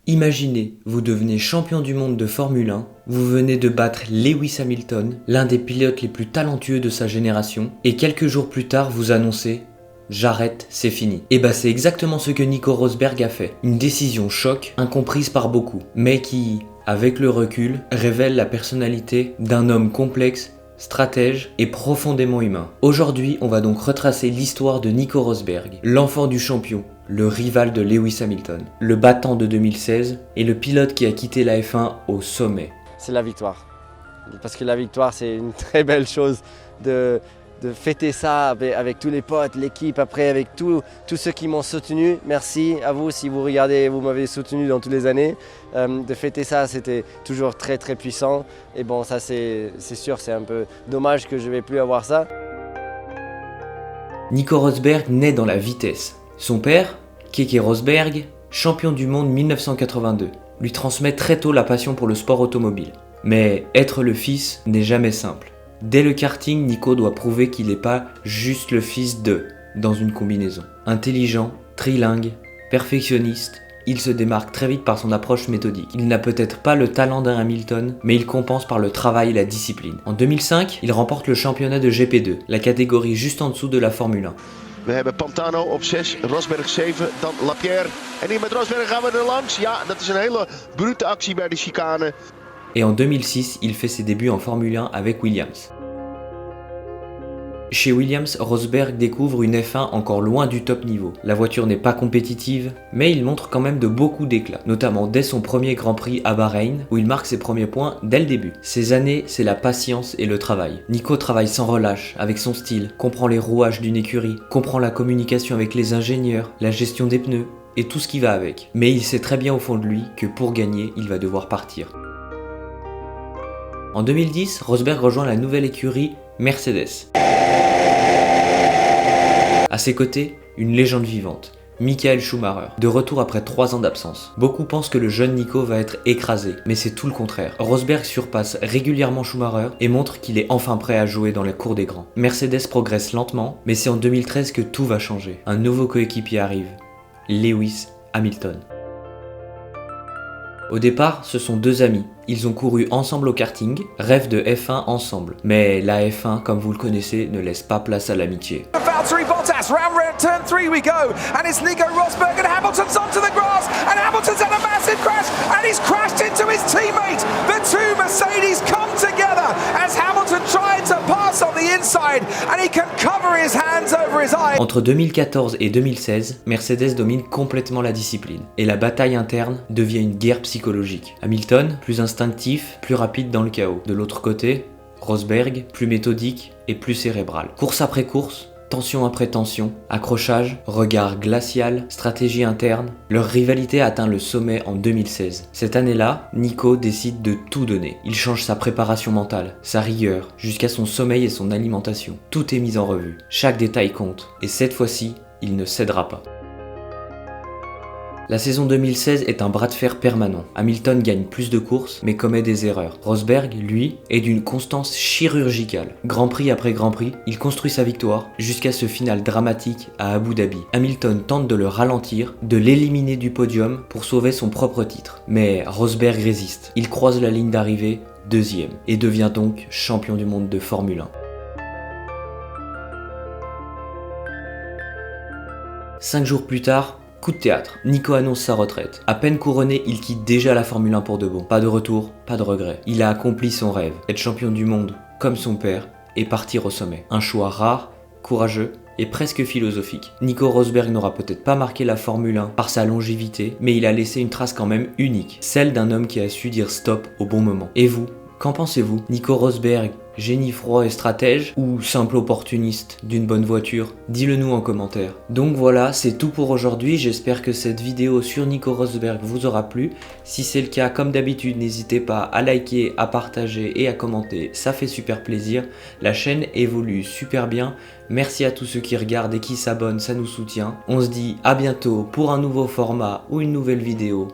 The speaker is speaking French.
Imaginez, vous devenez champion du monde de Formule 1, vous venez de battre Lewis Hamilton, l'un des pilotes les plus talentueux de sa génération, et quelques jours plus tard vous annoncez « J'arrête, c'est fini ». Et bah c'est exactement ce que Nico Rosberg a fait. Une décision choc, incomprise par beaucoup, mais qui, avec le recul, révèle la personnalité d'un homme complexe, stratège et profondément humain. Aujourd'hui, on va donc retracer l'histoire de Nico Rosberg, l'enfant du champion, le rival de Lewis Hamilton, le battant de 2016 et le pilote qui a quitté la F1 au sommet. C'est la victoire. Parce que la victoire, c'est une très belle chose de fêter ça avec tous les potes, l'équipe, après avec tous ceux qui m'ont soutenu. Merci à vous si vous regardez, vous m'avez soutenu dans toutes les années. De fêter ça, c'était toujours très très puissant. Et bon, ça c'est sûr, c'est un peu dommage que je ne vais plus avoir ça. Nico Rosberg naît dans la vitesse. Son père, Keke Rosberg, champion du monde 1982, lui transmet très tôt la passion pour le sport automobile. Mais être le fils n'est jamais simple. Dès le karting, Nico doit prouver qu'il n'est pas juste le fils de, dans une combinaison. Intelligent, trilingue, perfectionniste, il se démarque très vite par son approche méthodique. Il n'a peut-être pas le talent d'un Hamilton, mais il compense par le travail et la discipline. En 2005, il remporte le championnat de GP2, la catégorie juste en dessous de la Formule 1. We hebben Pantano op 6, Rosberg 7, dan Lapierre. En hier met Rosberg gaan we er langs. Ja, dat is een hele brute actie bij de chicane. Et en 2006, il fait ses débuts en Formule 1 avec Williams. Chez Williams, Rosberg découvre une F1 encore loin du top niveau. La voiture n'est pas compétitive, mais il montre quand même de beaucoup d'éclat, notamment dès son premier Grand Prix à Bahreïn, où il marque ses premiers points dès le début. Ces années, c'est la patience et le travail. Nico travaille sans relâche, avec son style, comprend les rouages d'une écurie, comprend la communication avec les ingénieurs, la gestion des pneus, et tout ce qui va avec. Mais il sait très bien au fond de lui que pour gagner, il va devoir partir. En 2010, Rosberg rejoint la nouvelle écurie Mercedes. À ses côtés, une légende vivante, Michael Schumacher, de retour après 3 ans d'absence. Beaucoup pensent que le jeune Nico va être écrasé, mais c'est tout le contraire. Rosberg surpasse régulièrement Schumacher et montre qu'il est enfin prêt à jouer dans la cour des grands. Mercedes progresse lentement, mais c'est en 2013 que tout va changer. Un nouveau coéquipier arrive, Lewis Hamilton. Au départ, ce sont 2 amis. Ils ont couru ensemble au karting, rêvent de F1 ensemble. Mais la F1, comme vous le connaissez, ne laisse pas place à l'amitié. Valtteri Bottas, round turn 3 we go, and it's Nico Rosberg and Hamilton's onto the grass, and Hamilton's had a massive crash, and he's crashed into his teammate. The two Mercedes come together as Hamilton tried to pass on the inside, and he can cover his hands over his eyes. Entre 2014 et 2016, Mercedes domine complètement la discipline, et la bataille interne devient une guerre psychologique. Hamilton, plus instinctif, plus rapide dans le chaos. De l'autre côté, Rosberg, plus méthodique et plus cérébral. Course après course, tension après tension, accrochage, regard glacial, stratégie interne, leur rivalité atteint le sommet en 2016. Cette année-là, Nico décide de tout donner. Il change sa préparation mentale, sa rigueur, jusqu'à son sommeil et son alimentation. Tout est mis en revue, chaque détail compte, et cette fois-ci, il ne cédera pas. La saison 2016 est un bras de fer permanent. Hamilton gagne plus de courses, mais commet des erreurs. Rosberg, lui, est d'une constance chirurgicale. Grand Prix après Grand Prix, il construit sa victoire, jusqu'à ce final dramatique à Abu Dhabi. Hamilton tente de le ralentir, de l'éliminer du podium pour sauver son propre titre. Mais Rosberg résiste. Il croise la ligne d'arrivée, 2e, et devient donc champion du monde de Formule 1. 5 jours plus tard, coup de théâtre, Nico annonce sa retraite. À peine couronné, il quitte déjà la Formule 1 pour de bon. Pas de retour, pas de regret. Il a accompli son rêve, être champion du monde, comme son père, et partir au sommet. Un choix rare, courageux et presque philosophique. Nico Rosberg n'aura peut-être pas marqué la Formule 1 par sa longévité, mais il a laissé une trace quand même unique, celle d'un homme qui a su dire stop au bon moment. Et vous, qu'en pensez-vous? Nico Rosberg, génie froid et stratège, ou simple opportuniste d'une bonne voiture? Dis-le nous en commentaire. Donc voilà, c'est tout pour aujourd'hui, j'espère que cette vidéo sur Nico Rosberg vous aura plu. Si c'est le cas, comme d'habitude, n'hésitez pas à liker, à partager et à commenter, ça fait super plaisir. La chaîne évolue super bien, merci à tous ceux qui regardent et qui s'abonnent, ça nous soutient. On se dit à bientôt pour un nouveau format ou une nouvelle vidéo.